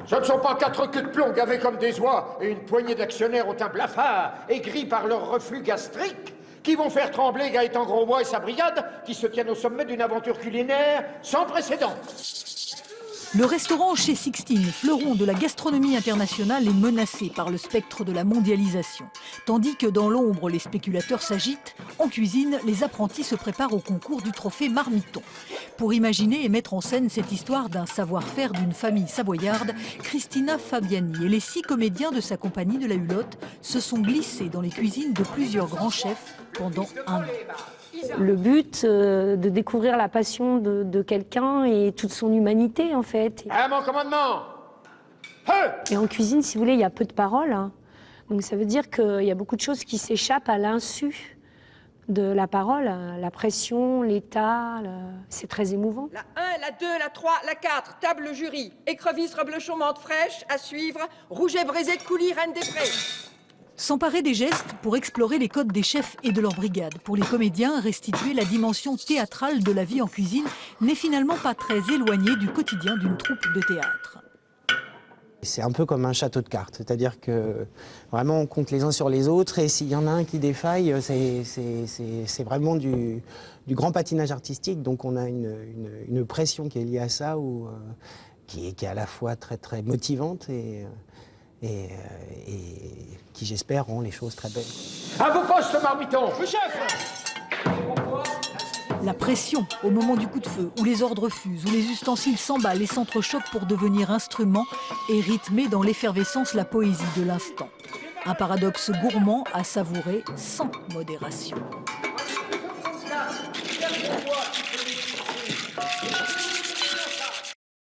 Ce ne sont pas 4 queues de plomb gavées comme des oies et une poignée d'actionnaires au teint blafard, aigris par leur reflux gastrique, qui vont faire trembler Gaëtan Grosbois et sa brigade, qui se tiennent au sommet d'une aventure culinaire sans précédent. Le restaurant Chez Sixtine, fleuron de la gastronomie internationale, est menacé par le spectre de la mondialisation. Tandis que dans l'ombre, les spéculateurs s'agitent, en cuisine, les apprentis se préparent au concours du trophée Marmiton. Pour imaginer et mettre en scène cette histoire d'un savoir-faire d'une famille savoyarde, Christina Fabiani et les 6 comédiens de sa compagnie de la Hulotte se sont glissés dans les cuisines de plusieurs grands chefs pendant un an. Le but, de découvrir la passion de quelqu'un et toute son humanité, en fait. À mon commandement! Et en cuisine, si vous voulez, il y a peu de paroles. Hein. Donc ça veut dire qu'il y a beaucoup de choses qui s'échappent à l'insu de la parole. La pression, l'état, c'est très émouvant. La 1, la 2, la 3, la 4, table jury. Écrevisse, reblochon, menthe fraîche, à suivre. Rouget, braisé, coulis, reine des prés. S'emparer des gestes pour explorer les codes des chefs et de leur brigade. Pour les comédiens, restituer la dimension théâtrale de la vie en cuisine n'est finalement pas très éloigné du quotidien d'une troupe de théâtre. C'est un peu comme un château de cartes, c'est-à-dire que vraiment on compte les uns sur les autres et s'il y en a un qui défaille, c'est vraiment du grand patinage artistique. Donc on a une pression qui est liée à ça, qui est à la fois très très motivante et qui, j'espère, rend les choses très belles. À vos postes, Marmiton! Le chef! La pression au moment du coup de feu, où les ordres fusent, où les ustensiles s'emballent et s'entrechoquent pour devenir instruments, est rythmée dans l'effervescence la poésie de l'instant. Un paradoxe gourmand à savourer sans modération.